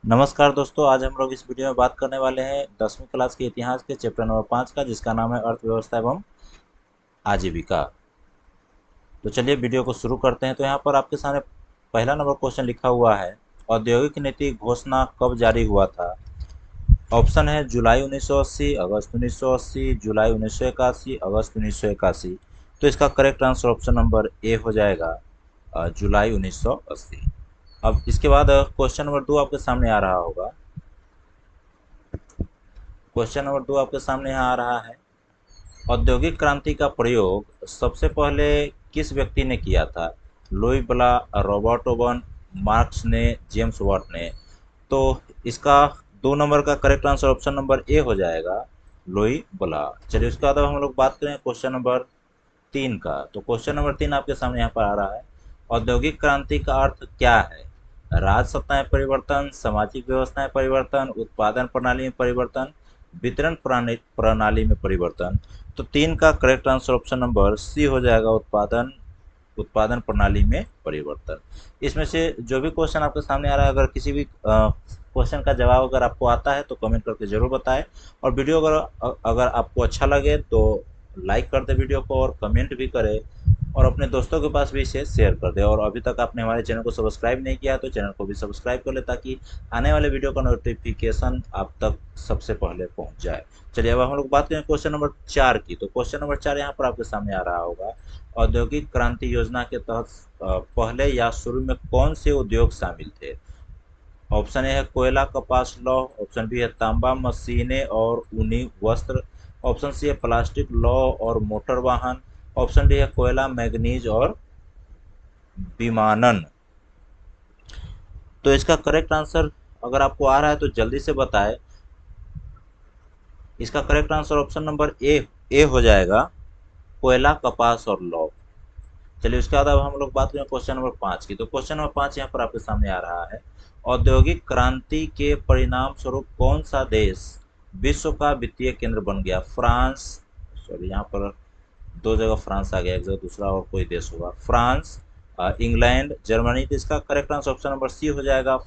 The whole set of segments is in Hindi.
नमस्कार दोस्तों, आज हम लोग इस वीडियो में बात करने वाले हैं 10वीं क्लास के इतिहास के चैप्टर नंबर 5 का, जिसका नाम है अर्थव्यवस्था एवं आजीविका। तो चलिए वीडियो को शुरू करते हैं। तो यहाँ पर आपके सामने पहला नंबर क्वेश्चन लिखा हुआ है, औद्योगिक नीति घोषणा कब जारी हुआ था। ऑप्शन है जुलाई 1980, अगस्त 1980, जुलाई 1981, अगस्त 1981। तो इसका correct answer option number A हो जाएगा, जुलाई 1980। अब इसके बाद क्वेश्चन नंबर 2 आपके सामने आ रहा होगा। क्वेश्चन नंबर 2 आपके सामने यहाँ आ रहा है, औद्योगिक क्रांति का प्रयोग सबसे पहले किस व्यक्ति ने किया था। लुई ब्ला, रॉबर्ट ओवन, मार्क्स ने, जेम्स वाट ने। तो इसका 2 नंबर का correct answer option number A हो जाएगा, लुई ब्ला। चलिए उसके बाद अब हम लोग बात करें क्वेश्चन नंबर 3 का। तो क्वेश्चन नंबर 3 आपके सामने यहाँ पर आ रहा है, औद्योगिक क्रांति का अर्थ क्या है। राजसत्ताएं परिवर्तन, सामाजिक व्यवस्थाएं परिवर्तन, उत्पादन प्रणाली में परिवर्तन, वितरण प्रणाली में परिवर्तन। तो 3 का correct answer option number C हो जाएगा, उत्पादन उत्पादन प्रणाली में परिवर्तन। इसमें से जो भी क्वेश्चन आपके सामने आ रहा है, अगर किसी भी क्वेश्चन का जवाब अगर आपको आता है तो कमेंट करके जरूर बताएं। और वीडियो अगर अगर आपको अच्छा लगे तो लाइक कर दे वीडियो को, और कमेंट भी करें, और अपने दोस्तों के पास भी इसे शेयर कर दे। और अभी तक आपने हमारे चैनल को सब्सक्राइब नहीं किया तो चैनल को भी सब्सक्राइब कर ले, ताकि आने वाले वीडियो का नोटिफिकेशन आप तक सबसे पहले पहुंच जाए। चलिए अब हम लोग बात करें क्वेश्चन नंबर 4 की। तो क्वेश्चन नंबर 4 यहाँ पर आपके सामने आ रहा होगा, औद्योगिक क्रांति योजना के तहत पहले या शुरू में कौन से उद्योग शामिल थे। ऑप्शन ए है कोयला, कपास, लौह। ऑप्शन बी है तांबा, मशीनें और ऊनी वस्त्र। ऑप्शन सी है प्लास्टिक, लौह और मोटर वाहन। ऑप्शन डी है कोयला, मैग्नीज और विमानन। तो इसका करेक्ट आंसर अगर आपको आ रहा है तो जल्दी से बताएं। इसका correct answer option number A हो जाएगा, कोयला, कपास और लौह। चलिए उसके बाद अब हम लोग बात करें क्वेश्चन नंबर 5 की। तो क्वेश्चन नंबर 5 यहाँ पर आपके सामने आ रहा है, औद्योगिक क्रांति के परिणाम स्वरूप कौन सा देश विश्व का वित्तीय केंद्र बन गया। फ्रांस, सॉरी यहाँ पर 2 जगह फ्रांस आ गया, एक जगह दूसरा और कोई देश होगा। France, England, Germany. तो इसका correct answer option number C हो जाएगा,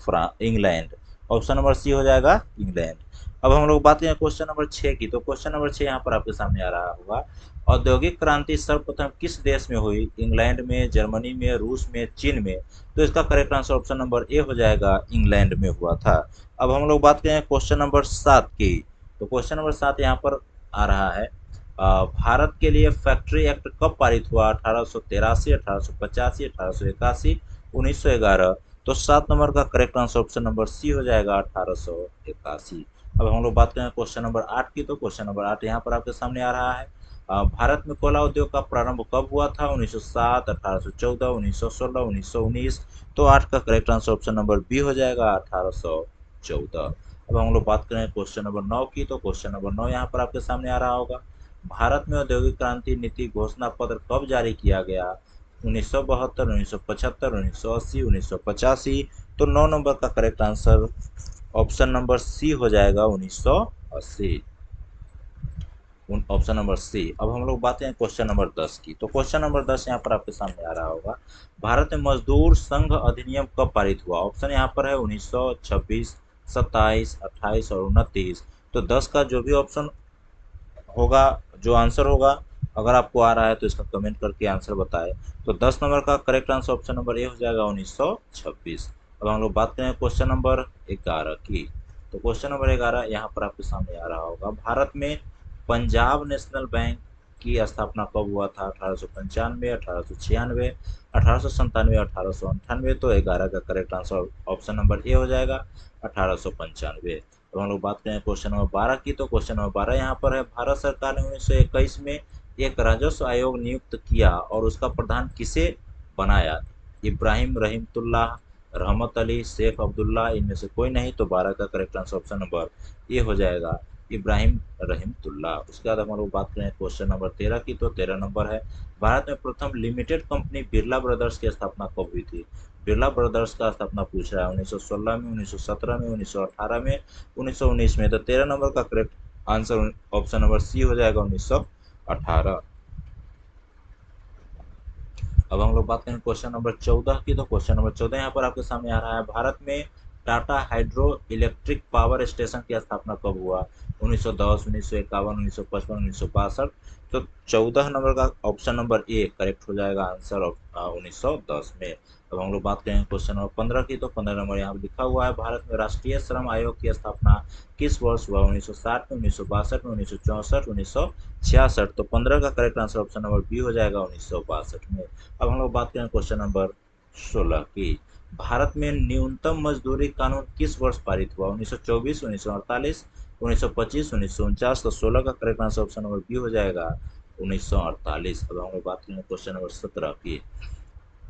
इंग्लैंड। ऑप्शन नंबर सी हो जाएगा, इंग्लैंड। अब हम लोग बात करें क्वेश्चन नंबर 6 की। तो क्वेश्चन नंबर 6 यहाँ पर आपके सामने आ रहा होगा, औद्योगिक क्रांति सर्वप्रथम किस देश में हुई। इंग्लैंड में, जर्मनी में, रूस में, चीन में। तो इसका correct answer option number A हो जाएगा, इंग्लैंड में हुआ था। अब हम लोग बात करें क्वेश्चन नंबर 7 की। तो क्वेश्चन नंबर 7 यहाँ पर आ रहा है, भारत के लिए फैक्ट्री एक्ट कब पारित हुआ। 1883, 1885, 1881, 1911। तो 7 नंबर का correct answer option number C हो जाएगा, 1881। अब हम लोग बात करें क्वेश्चन नंबर 8 की। तो क्वेश्चन नंबर 8 यहाँ पर आपके सामने आ रहा है, भारत में कोयला उद्योग का प्रारंभ कब हुआ था। 1907, 1814, 1916, 1919। तो 8 का correct answer option number B हो जाएगा, 1814। अब हम लोग बात करें क्वेश्चन नंबर 9 की। तो क्वेश्चन नंबर 9 यहाँ पर आपके सामने आ रहा होगा, भारत में औद्योगिक क्रांति नीति घोषणा पत्र कब जारी किया गया। 1972, 1975, 1980, 1985। तो 9 नंबर का correct answer option number C हो जाएगा, 1980। Option number C. अब हम लोग बात करें क्वेश्चन नंबर 10 की। तो क्वेश्चन नंबर 10 यहाँ पर आपके सामने आ रहा होगा, भारत में मजदूर संघ अधिनियम कब पारित हुआ। ऑप्शन यहाँ पर है 1926, 27, 28 और 29। तो 10 का जो भी ऑप्शन होगा, जो आंसर होगा, अगर आपको आ रहा है तो इसका कमेंट करके आंसर बताएं। तो 10 नंबर का correct answer option number A हो जाएगा, 1926। अब हम लोग बात करें क्वेश्चन नंबर 11 की। तो क्वेश्चन नंबर 11 यहाँ पर आपके सामने आ रहा होगा, भारत में पंजाब नेशनल बैंक की स्थापना कब हुआ था। 1895, 1896, 1897, 1898। तो 11 का correct answer option number A हो जाएगा, 1895। तो हम लोग बात करें क्वेश्चन नंबर 12 की। तो क्वेश्चन नंबर 12 यहाँ पर है, भारत सरकार ने 1921 में एक राजस्व आयोग नियुक्त किया और उसका प्रधान किसे बनाया। इब्राहिम रहीमतुल्लाह, रहमत अली, शेख अब्दुल्ला, इनमें से कोई नहीं। तो 12 का correct answer option number A हो जाएगा, इब्राहिम रहीमतुल्लाह। उसके बाद हम लोग बात करें क्वेश्चन नंबर 13 की। तो 13 नंबर है, भारत में प्रथम लिमिटेड कंपनी बिरला ब्रदर्स की स्थापना कब हुई थी। बिरला ब्रदर्स का स्थापना पूछ रहा है, 1916 में, 1917 में, 1918 में, 1919 में। तो 13 नंबर का correct answer option number C हो जाएगा, 1918। अब हम लोग बात करें क्वेश्चन नंबर 14 की। तो क्वेश्चन नंबर 14 यहाँ पर आपके सामने आ रहा है, भारत में Tata hydro electric power station की स्थापना कब हुआ? 1910, 1951, 1955, 1962। तो 14 नंबर का ऑप्शन नंबर ए करेक्ट हो जाएगा आंसर ऑफ 1910 में। अब हम लोग बात करेंगे क्वेश्चन नंबर 15 की। तो 15 नंबर यहाँ लिखा हुआ है, भारत में राष्ट्रीय श्रम आयोग की स्थापना किस वर्ष हुआ? 1960 में, 1962 में, 1964, 1966। तो 15 का correct answer option number B हो जाएगा 1962 में। अब हम लोग बात करें क्वेश्चन नंबर 16 की। भारत में न्यूनतम मजदूरी कानून किस वर्ष पारित हुआ? 1924, 1948, 1925, 1949। तो 16 का correct answer option number B हो जाएगा 1948। अब हम लोग बात करें क्वेश्चन नंबर 17 की।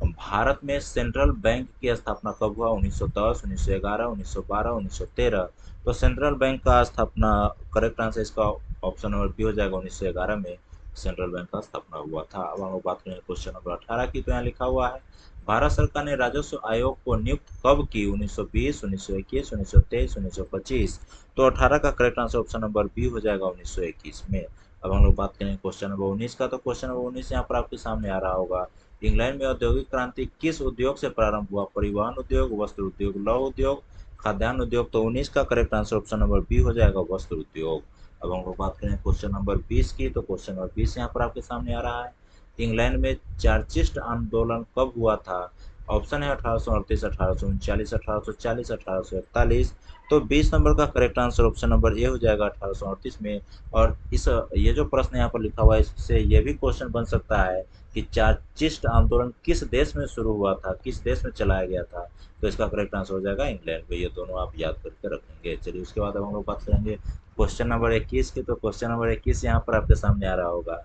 भारत में सेंट्रल बैंक की स्थापना कब हुआ? 1910, 1911, 1912, 1913। तो सेंट्रल बैंक का स्थापना करेक्ट आंसर इसका ऑप्शन नंबर बी हो जाएगा 1911 में सेंट्रल बैंक का स्थापना हुआ था। अब हम लोग बात करेंगे क्वेश्चन नंबर 18 की। तो यहाँ लिखा हुआ है, भारत सरकार ने राजस्व आयोग को नियुक्त कब की? 1920, 1921, 1923, 1925। तो 18 का correct answer option number B हो जाएगा 1921 में। अब हम लोग बात करेंगे क्वेश्चन नंबर 19 का। तो क्वेश्चन नंबर 19 यहाँ पर आपके सामने आ रहा होगा, इंग्लैंड में औद्योगिक क्रांति किस उद्योग से प्रारंभ हुआ? परिवहन उद्योग, वस्त्र उद्योग, लौह उद्योग, खाद्यान्न उद्योग। तो 19 का correct answer option number B हो जाएगा वस्त्र उद्योग। अब हम लोग बात करें क्वेश्चन नंबर 20 की। तो क्वेश्चन नंबर 20 यहाँ पर आपके सामने आ रहा है, इंग्लैंड में चार्चिस्ट आंदोलन कब हुआ था? ऑप्शन है 1838, 1839, 1840, 1841। तो 20 नंबर का correct answer option number A हो जाएगा 1838 में। और इस ये जो प्रश्न यहाँ पर लिखा हुआ है, इससे ये भी क्वेश्चन बन सकता है कि चार्चिस्ट आंदोलन किस देश में शुरू हुआ था, किस देश में चलाया गया था? तो इसका करेक्ट आंसर हो जाएगा इंग्लैंड में। ये दोनों आप याद करके रखेंगे। चलिए उसके बाद अब हम लोग बात करेंगे क्वेश्चन नंबर 21 की। तो क्वेश्चन नंबर 21 यहाँ पर आपके सामने आ रहा होगा,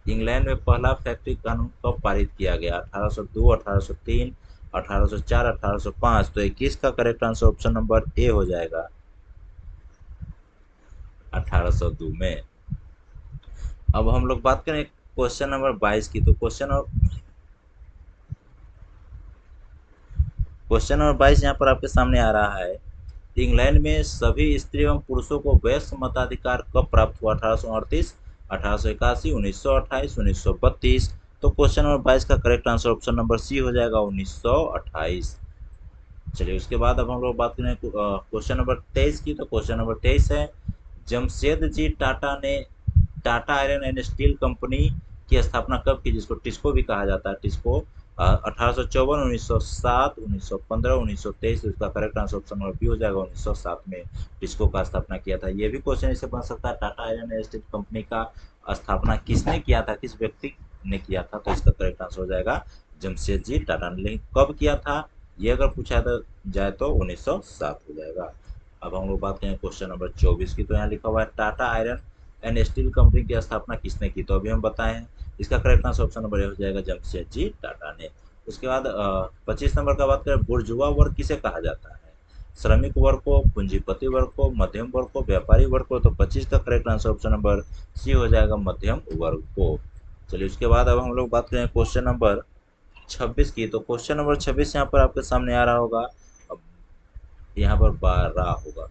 इंग्लैंड में पहला फैक्ट्री कानून कब पारित किया गया? 1802, 1803, 1804, 1805। तो 21 का correct answer option number A हो जाएगा 1802 में। अब हम लोग बात करें क्वेश्चन नंबर 22 की। तो क्वेश्चन नंबर 22 यहाँ पर आपके सामने आ रहा है, इंग्लैंड में सभी स्त्री एवं पुरुषों को वयस्क मताधिकार कब प्राप्त हुआ? 1838, 1881, 1928, 1932। तो क्वेश्चन नंबर 22 का correct answer option number C हो जाएगा 1928। चलिए उसके बाद अब हम लोग बात करें क्वेश्चन नंबर 23 की। तो क्वेश्चन नंबर 23 है, जमशेदजी टाटा ने Tata iron and steel company की स्थापना कब की, जिसको टिस्को भी कहा जाता है? टिस्को 1854, 1907, 1915, 1923। इसका correct answer option number B हो जाएगा 1907 में टिस्को का स्थापना किया था। ये भी क्वेश्चन इससे बन सकता है, Tata iron and steel company का स्थापना किसने किया था, किस व्यक्ति ने किया था? तो इसका करेक्ट आंसर हो जाएगा जमशेदजी टाटा ने। लेकिन कब किया था ये अगर पूछा जाए तो 1907 हो जाएगा। अब हम लोग बात करें क्वेश्चन नंबर 24 की। तो यहाँ लिखा हुआ है, Tata iron and steel company की स्थापना किसने की? तो अभी हम बताए हैं, इसका correct answer option number A हो जाएगा जमशेदजी टाटा ने। उसके बाद 25 नंबर का बात करें, बुर्जुआ वर्ग किसे कहा जाता है? श्रमिक वर्ग को, पूंजीपति वर्ग को, मध्यम वर्ग को, व्यापारी वर्ग को। तो 25 का correct answer option number C हो जाएगा मध्यम वर्ग को। चलिए उसके बाद अब हम लोग बात करें क्वेश्चन नंबर 26 की। तो क्वेश्चन नंबर 26 यहाँ पर आपके सामने आ रहा होगा, अब यहाँ पर 12 होगा,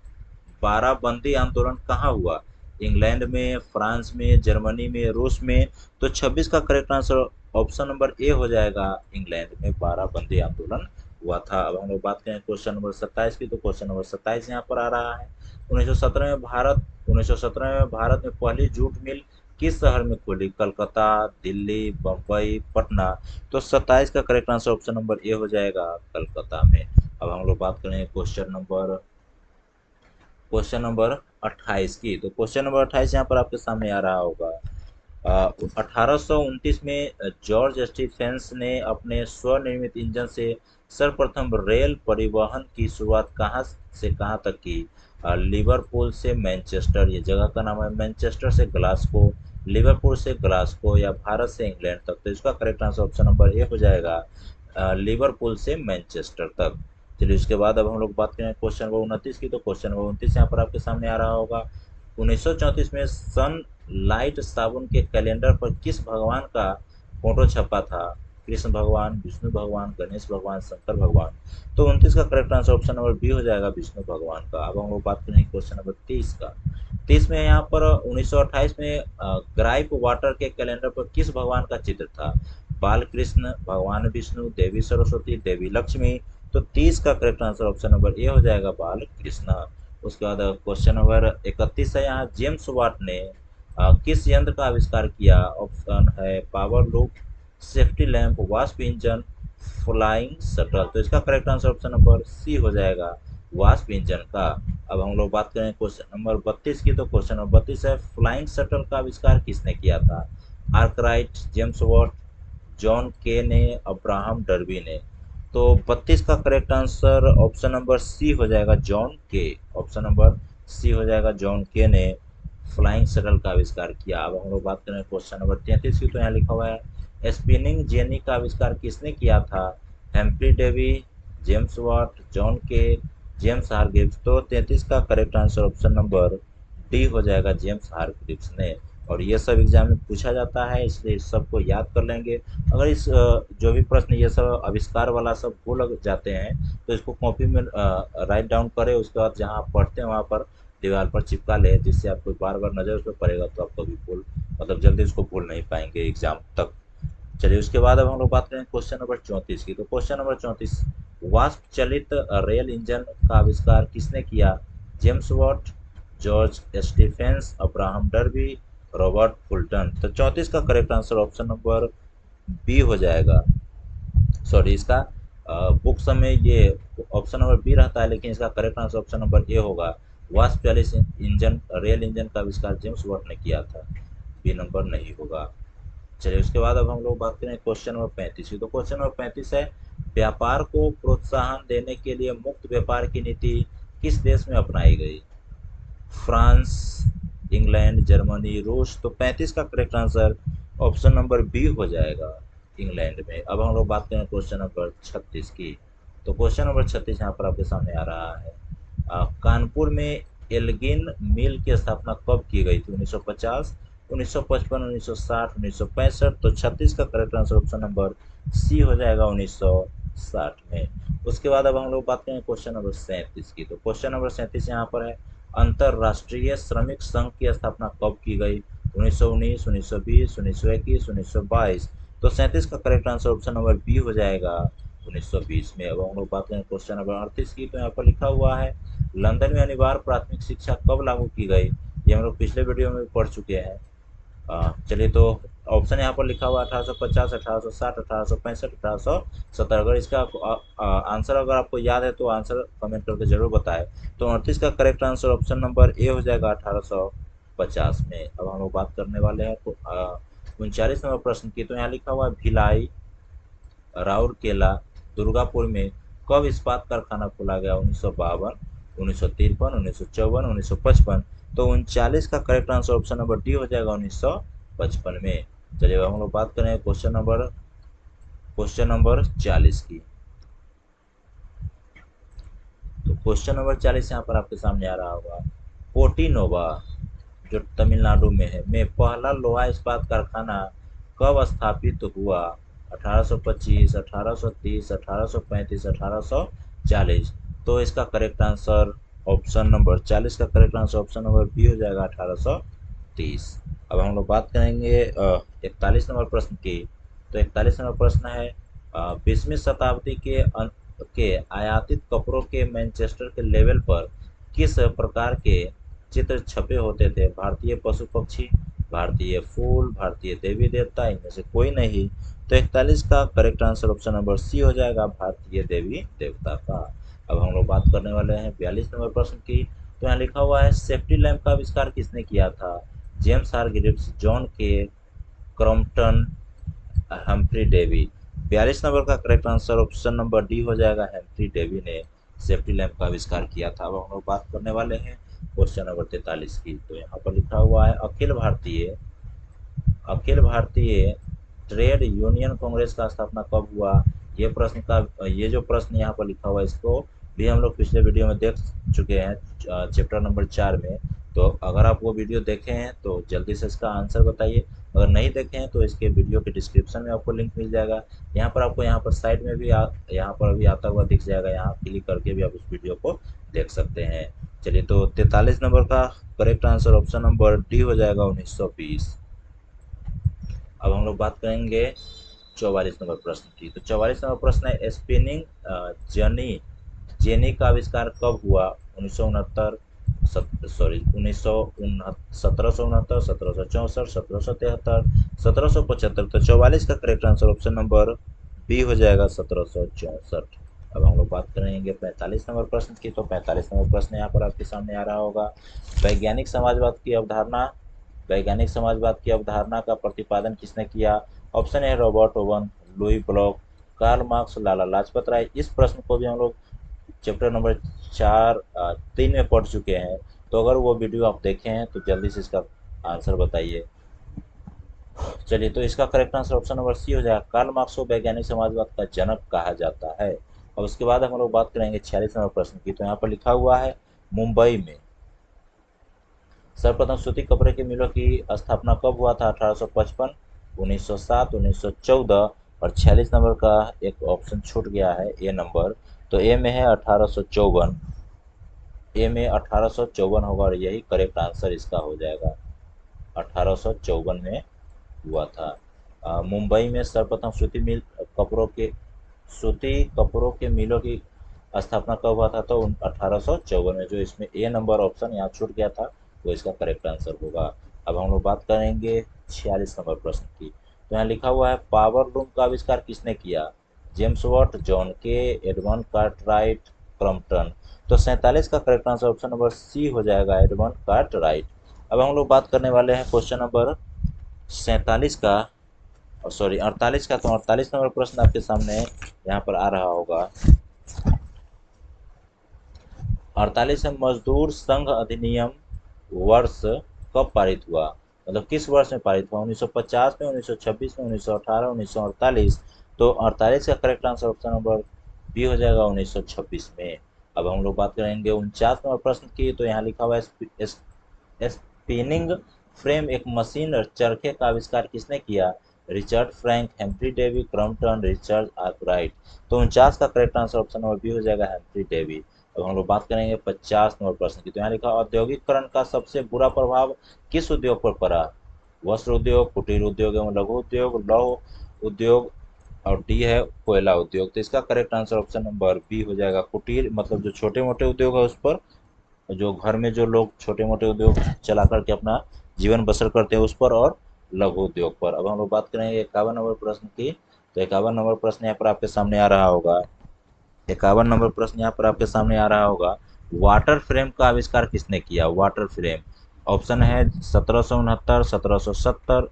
बाराबंदी आंदोलन कहाँ हुआ? इंग्लैंड में, फ्रांस में, जर्मनी में, रूस में। तो 26 का correct answer option number A हो जाएगा, इंग्लैंड में बाराबंदी आंदोलन हुआ था। अब हम लोग बात करें क्वेश्चन नंबर 27 की। तो क्वेश्चन नंबर 27 यहाँ पर आ रहा है, 1917 में भारत में पहली जूट मिल किस शहर में खुली? कलकत्ता, दिल्ली, बम्बई, पटना। तो 27 का correct answer option number A हो जाएगा कलकत्ता में। अब हम लोग बात करें क्वेश्चन नंबर 28 की। तो क्वेश्चन नंबर 28 यहाँ पर आपके सामने आ रहा होगा, 1829 में जॉर्ज स्टीफेंस ने अपने स्वनिर्मित इंजन से सर्वप्रथम रेल परिवहन की शुरुआत कहाँ से कहाँ तक की? लिवरपूल से मैनचेस्टर, ये जगह का नाम है, मैनचेस्टर से ग्लासगो, लिवरपूल से ग्लासगो, या भारत से इंग्लैंड तक। तो इसका correct answer option number A हो जाएगा लिवरपूल से मैनचेस्टर तक। चलिए उसके बाद अब हम लोग बात करें क्वेश्चन नंबर 29 की। तो क्वेश्चन नंबर 29 यहाँ पर आपके सामने आ रहा होगा, 1934 में सन लाइट साबुन के कैलेंडर पर किस भगवान का फोटो छपा था? कृष्ण भगवान, विष्णु भगवान, गणेश भगवान, शंकर भगवान। तो 29 का correct answer option number B हो जाएगा विष्णु भगवान का। अब हम लोग बात करेंगे क्वेश्चन नंबर 30 का। 30 में यहाँ पर 1928 में ग्राइप वाटर के कैलेंडर पर किस भगवान का चित्र था? बाल कृष्ण, भगवान विष्णु, देवी सरस्वती, देवी लक्ष्मी। तो 30 का correct answer option number A हो जाएगा बाल कृष्ण। उसके बाद क्वेश्चन नंबर 31 है यहाँ, जेम्स वाट ने किस यंत्र का आविष्कार किया? ऑप्शन है power loop, safety lamp, wasp engine, flying shuttle. तो इसका correct answer option number C हो जाएगा वास्प इंजन का। अब हम लोग बात करें क्वेश्चन नंबर 32 की, तो क्वेश्चन नंबर 32 है, फ्लाइंग शटल का आविष्कार किसने किया था? आर्कराइट, जेम्स वॉट, जॉन के ने, अब्राहम डर्बी ने। तो 32 का correct answer option number C हो जाएगा जॉन के। ऑप्शन नंबर सी हो जाएगा जॉन के ने फ्लाइंग शटल का आविष्कार किया। अब हम लोग बात करें क्वेश्चन नंबर 33 की, तो यहाँ लिखा हुआ है, स्पिनिंग जेनी का आविष्कार किसने किया था? Humphrey Davy, James Watt, John के, जेम्स हारग्रीव्स। तो 33 का correct answer option number D हो जाएगा जेम्स हारग्रीव्स ने। और ये सब एग्जाम में पूछा जाता है, इसलिए इस सबको याद कर लेंगे। अगर इस जो भी प्रश्न ये सब आविष्कार वाला सब भूल जाते हैं, तो इसको कॉपी में राइट डाउन करें, उसके बाद जहाँ आप पढ़ते हैं वहाँ पर दीवार पर चिपका लें, जिससे आपको बार बार नज़र उस पर पड़ेगा, तो आप कभी भूल मतलब जल्दी उसको भूल नहीं पाएंगे एग्जाम तक। चलिए उसके बाद अब हम लोग बात करें क्वेश्चन नंबर 34 की। तो क्वेश्चन नंबर 34, वाष्प चलित रेल इंजन का आविष्कार किसने किया? James Watt, George Stephens, Abraham Darby, Robert Fulton. तो 34 का correct answer option number B हो जाएगा। सॉरी, इसका बुक्स में ये ऑप्शन नंबर बी रहता है, लेकिन इसका करेक्ट आंसर ऑप्शन नंबर ए होगा। वाष्प चालित इंजन रेल इंजन का आविष्कार जेम्स वॉट ने किया था। बी नंबर नहीं होगा। चलिए उसके बाद अब हम लोग बात करें क्वेश्चन नंबर 35 की। तो क्वेश्चन नंबर 35 है, व्यापार को प्रोत्साहन देने के लिए मुक्त व्यापार की नीति किस देश में अपनाई गई? फ्रांस, इंग्लैंड, जर्मनी, रूस। तो 35 का correct answer option number B हो जाएगा इंग्लैंड में। अब हम लोग बात करें क्वेश्चन नंबर 36 की। तो क्वेश्चन नंबर 36 यहाँ पर आपके सामने आ रहा है, कानपुर में एल्गिन मिल की स्थापना कब की गई थी? 1950, 1955, 1960, 1965। तो 36 का correct answer option number C हो जाएगा 1960 में। उसके बाद अब हम लोग बात करें क्वेश्चन नंबर 37 की। तो क्वेश्चन नंबर 37 यहाँ पर है, अंतर्राष्ट्रीय श्रमिक संघ की स्थापना कब की गई? 1919, 1920, 1921, 1922। तो 37 का correct answer option number B हो जाएगा 1920 में। अब हम लोग बात करें क्वेश्चन नंबर 38 की। तो यहाँ पर लिखा हुआ है, लंदन में अनिवार्य प्राथमिक शिक्षा कब लागू की गई? ये हम लोग पिछले वीडियो में भी पढ़ चुके हैं। चलिए तो ऑप्शन यहाँ पर लिखा हुआ 1850, 1860, 1865, 1870। अगर इसका आंसर अगर आपको याद है तो आंसर कमेंट करके जरूर बताएं। तो 38 का correct answer option number A हो जाएगा 1850 में। अब हम लोग बात करने वाले हैं 39 नंबर प्रश्न की। तो यहाँ लिखा हुआ है, भिलाई, राउरकेला, दुर्गापुर में कब इस्पात कारखाना खोला गया? 1952, 1953, 1954, 1955। तो 39 का correct answer option number D हो जाएगा 1955 में। चलिए हम लोग बात करें क्वेश्चन नंबर 40 की। तो क्वेश्चन नंबर 40 यहाँ पर आपके सामने आ रहा होगा, पोर्टिनोवा जो तमिलनाडु में है, में पहला लोहा इस्पात कारखाना कब स्थापित हुआ? 1825, 1830, 1835, 1840। तो इसका करेक्ट आंसर ऑप्शन नंबर 40 का correct answer option number B हो जाएगा 1830। अब हम लोग बात करेंगे 41 नंबर प्रश्न की। तो 41 नंबर प्रश्न है, 20वीं शताब्दी के आयातित कपड़ों के मैनचेस्टर के लेवल पर किस प्रकार के चित्र छपे होते थे? भारतीय पशु पक्षी, भारतीय फूल, भारतीय देवी देवता, इनमें से कोई नहीं। तो 41 का correct answer option number C हो जाएगा भारतीय देवी देवता का। अब हम लोग बात करने वाले हैं 42 नंबर प्रश्न की। तो यहाँ लिखा हुआ है, सेफ्टी लैंप का आविष्कार किसने किया था? जेम्स हारग्रीव्स, जॉन के, क्रॉम्पटन, हम्फ्री डेवी। 42 नंबर का correct answer option number D हो जाएगा, हम्फ्री डेवी ने सेफ्टी लैंप का आविष्कार किया था। अब हम लोग बात करने वाले हैं क्वेश्चन नंबर 43 की। तो यहाँ पर लिखा हुआ है, अखिल भारतीय ट्रेड यूनियन कांग्रेस का स्थापना कब हुआ? ये जो प्रश्न यहाँ पर लिखा हुआ है, इसको भी हम लोग पिछले वीडियो में देख चुके हैं, चैप्टर नंबर 4 में। तो अगर आप वो वीडियो देखे हैं तो जल्दी से इसका आंसर बताइए। अगर नहीं देखे हैं तो इसके वीडियो के डिस्क्रिप्शन में आपको लिंक मिल जाएगा। यहाँ पर आपको यहाँ पर साइड में भी यहाँ पर अभी आता हुआ दिख जाएगा, यहाँ क्लिक करके भी आप उस वीडियो को देख सकते हैं। चलिए तो 43 नंबर का correct answer option number D हो जाएगा 1920। अब हम लोग बात करेंगे 44 नंबर प्रश्न की। तो 44 नंबर प्रश्न है स्पिनिंग जनी जेनी का आविष्कार कब हुआ? 1969, सॉरी 1769, 1764, 1773, 1775। तो 44 का correct answer option number B हो जाएगा 1764। अब हम लोग बात करेंगे 45 नंबर प्रश्न की। तो 45 नंबर प्रश्न यहाँ पर आपके सामने आ रहा होगा। वैज्ञानिक समाजवाद की अवधारणा वैज्ञानिक समाजवाद की अवधारणा का प्रतिपादन किसने किया? Option A Robert Owen, Louis Blanc, Karl Marx, Lala Lajpat Rai. इस प्रश्न को भी हम लोग चैप्टर नंबर 3 में पढ़ चुके हैं। तो अगर वो वीडियो आप देखे हैं तो जल्दी से इसका आंसर बताइए। चलिए, तो इसका correct answer option number C हो जाएगा। कार्ल मार्क्स को वैज्ञानिक समाजवाद का जनक कहा जाता है। और उसके बाद हम लोग बात करेंगे 46 नंबर प्रश्न की। तो यहाँ पर लिखा हुआ है मुंबई में सर्वप्रथम सूती कपड़े की मिलों की स्थापना कब हुआ था? 1855, 1907, 1914। और 46 नंबर का एक ऑप्शन छूट गया है, ए नंबर। तो ए में है 1854। ए में 1854 होगा और यही करेक्ट आंसर इसका हो जाएगा। 1854 में हुआ था। मुंबई में सर्वप्रथम सूती कपड़ों के मिलों की स्थापना कब हुआ था? तो 1854 में। जो इसमें ए नंबर ऑप्शन यहाँ छूट गया था वो इसका करेक्ट आंसर होगा। अब हम लोग बात करेंगे 46 नंबर प्रश्न की। तो यहाँ लिखा हुआ है पावर लूम का आविष्कार किसने किया? James Watt, John Kay, Edmund Cartwright, Crompton. तो 47 का correct answer option number C हो जाएगा, एडमंड कार्टराइट। अब हम लोग बात करने वाले हैं क्वेश्चन नंबर 47 का, सॉरी 48 का। तो 48 नंबर प्रश्न आपके सामने यहाँ पर आ रहा होगा। 48 में मजदूर संघ अधिनियम वर्ष कब पारित हुआ? मतलब किस वर्ष में पारित हुआ? 1950 में, 1926 में, 1918, 1948। तो 48 का correct answer option number B हो जाएगा, 1926 में। अब हम लोग बात करेंगे 49 नंबर प्रश्न की। तो यहाँ लिखा हुआ है स्पिनिंग फ्रेम एक मशीन और चरखे का आविष्कार किसने किया? Richard Frank, Humphry Davy, Crompton, Richard Arkwright. तो 49 का correct answer option number B हो जाएगा, हेम्फ्री डेवी। अब हम लोग बात करेंगे 50 नंबर प्रश्न की। तो यहाँ लिखा औद्योगिकरण का सबसे बुरा प्रभाव किस उद्योग पर पड़ा? वस्त्र उद्योग, कुटीर उद्योग एवं लघु उद्योग, लौह उद्योग, और डी है कोयला उद्योग। तो इसका correct answer option number B हो जाएगा, कुटीर, मतलब जो छोटे मोटे उद्योग है उस पर, जो घर में जो लोग छोटे मोटे उद्योग चला करके अपना जीवन बसर करते हैं उस पर, और लघु उद्योग पर। अब हम लोग बात करेंगे 51 नंबर प्रश्न की। तो 51 नंबर प्रश्न यहाँ पर आपके सामने आ रहा होगा। 51 नंबर प्रश्न यहाँ पर आपके सामने आ रहा होगा। वाटर फ्रेम का आविष्कार किसने किया? वाटर फ्रेम ऑप्शन है 1769, 1770।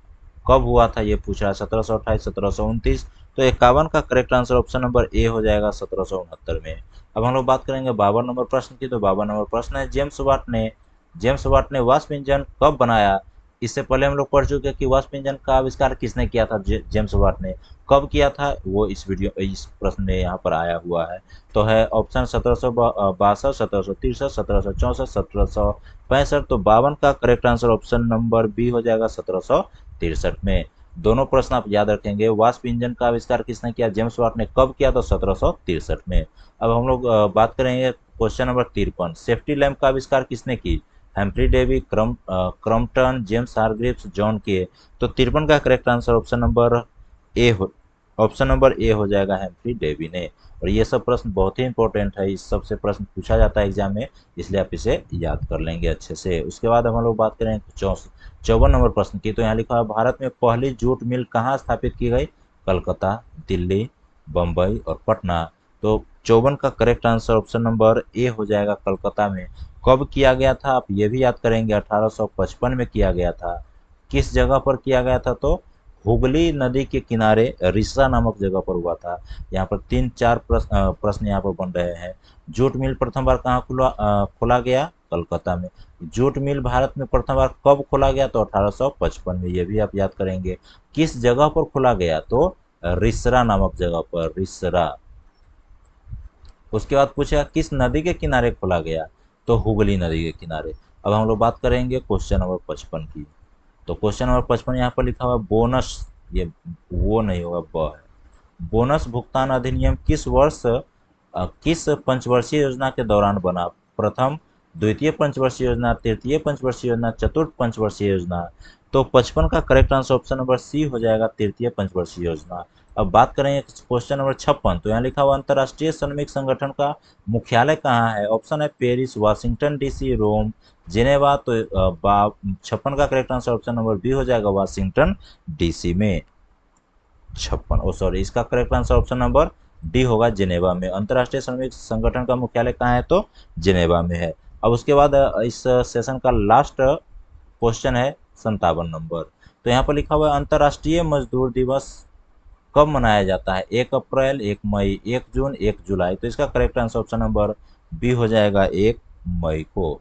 कब हुआ था ये पूछा है, 1728, 1729। तो 51 का correct answer option number A हो जाएगा, 1769 में। अब हम लोग बात करेंगे 52 नंबर प्रश्न की। तो 52 नंबर प्रश्न है जेम्स वाट ने वाष्प इंजन कब बनाया? इससे पहले हम लोग पढ़ चुके हैं कि वाष्प इंजन का आविष्कार किसने किया था? जेम्स वाट ने। कब किया था वो इस प्रश्न में यहाँ पर आया हुआ है। तो है ऑप्शन 1762, 1763, 1764, 1765। तो 52 का correct answer option number B हो जाएगा, 1763 में। दोनों प्रश्न आप याद रखेंगे। वाष्प इंजन का आविष्कार किसने किया? जेम्स वाट ने। कब किया? तो 1763 में। अब हम लोग बात करेंगे क्वेश्चन नंबर 53। सेफ्टी लैंप का आविष्कार किसने की? Humphry Davy, Crompton, James Hargreaves, John Kay. तो 53 का correct answer option number A हो जाएगा, हेम्फ्री डेवी ने। और ये सब प्रश्न बहुत ही इंपॉर्टेंट है, इस सबसे प्रश्न पूछा जाता है एग्जाम में, इसलिए आप इसे याद कर लेंगे अच्छे से। उसके बाद हम लोग बात करें 54 नंबर प्रश्न की। तो यहाँ लिखा है भारत में पहली जूट मिल कहाँ स्थापित की गई? कलकत्ता, दिल्ली, बम्बई और पटना। तो 54 का correct answer option number A हो जाएगा, कलकत्ता में। कब किया गया था आप ये भी याद करेंगे, 1855 में किया गया था। किस जगह पर किया गया था? तो हुगली नदी के किनारे रिसरा नामक जगह पर हुआ था। यहाँ पर 3-4 प्रश्न यहाँ पर बन रहे हैं। जूट मिल प्रथम बार कहाँ खोला गया? कलकत्ता में। जूट मिल भारत में प्रथम बार कब खोला गया? तो 1855 में। ये भी आप याद करेंगे। किस जगह पर खोला गया? तो रिसरा नामक जगह पर, रिसरा। उसके बाद पूछा किस नदी के किनारे खोला गया? तो हुगली नदी के किनारे। अब हम लोग बात करेंगे क्वेश्चन नंबर 55 की। तो क्वेश्चन नंबर 55 यहाँ पर लिखा हुआ बोनस, ये वो नहीं होगा, ब है। बोनस भुगतान अधिनियम किस वर्ष किस पंचवर्षीय योजना के दौरान बना? प्रथम, द्वितीय पंचवर्षीय योजना, तृतीय पंचवर्षीय योजना, चतुर्थ पंचवर्षीय योजना। तो 55 का correct answer option number C हो जाएगा, तृतीय पंचवर्षीय योजना। अब बात करें क्वेश्चन नंबर 56, तो यहाँ लिखा हुआ अंतर्राष्ट्रीय श्रमिक संगठन का मुख्यालय कहाँ है? ऑप्शन है Paris, Washington DC, Rome, Geneva. तो 56 का correct answer option number B हो जाएगा, वाशिंगटन डीसी में। 56, सॉरी, इसका correct answer option number D होगा, जिनेवा में। अंतर्राष्ट्रीय श्रमिक संगठन का मुख्यालय कहाँ है? तो जिनेवा में है। अब उसके बाद इस सेशन का लास्ट क्वेश्चन है 57 नंबर। तो यहाँ पर लिखा हुआ है अंतर्राष्ट्रीय मजदूर दिवस कब मनाया जाता है? 1 अप्रैल, 1 मई, 1 जून, 1 जुलाई। तो इसका correct answer option number B हो जाएगा, 1 मई को।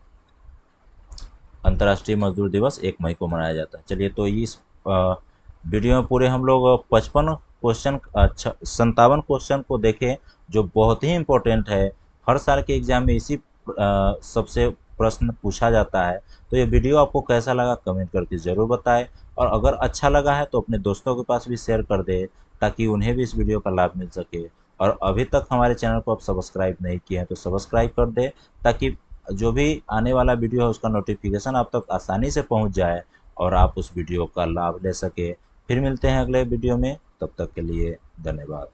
अंतर्राष्ट्रीय मजदूर दिवस 1 मई को मनाया जाता है। चलिए, तो इस वीडियो में पूरे हम लोग 55 क्वेश्चन, 57 क्वेश्चन को देखें, जो बहुत ही इम्पोर्टेंट है। हर साल के एग्जाम में इसी सबसे प्रश्न पूछा जाता है। तो ये वीडियो आपको कैसा लगा कमेंट करके ज़रूर बताएं, और अगर अच्छा लगा है तो अपने दोस्तों के पास भी शेयर कर दें, ताकि उन्हें भी इस वीडियो का लाभ मिल सके। और अभी तक हमारे चैनल को आप सब्सक्राइब नहीं किए हैं तो सब्सक्राइब कर दें, ताकि जो भी आने वाला वीडियो है उसका नोटिफिकेशन आप तक आसानी से पहुंच जाए और आप उस वीडियो का लाभ ले सके। फिर मिलते हैं अगले वीडियो में, तब तक के लिए धन्यवाद।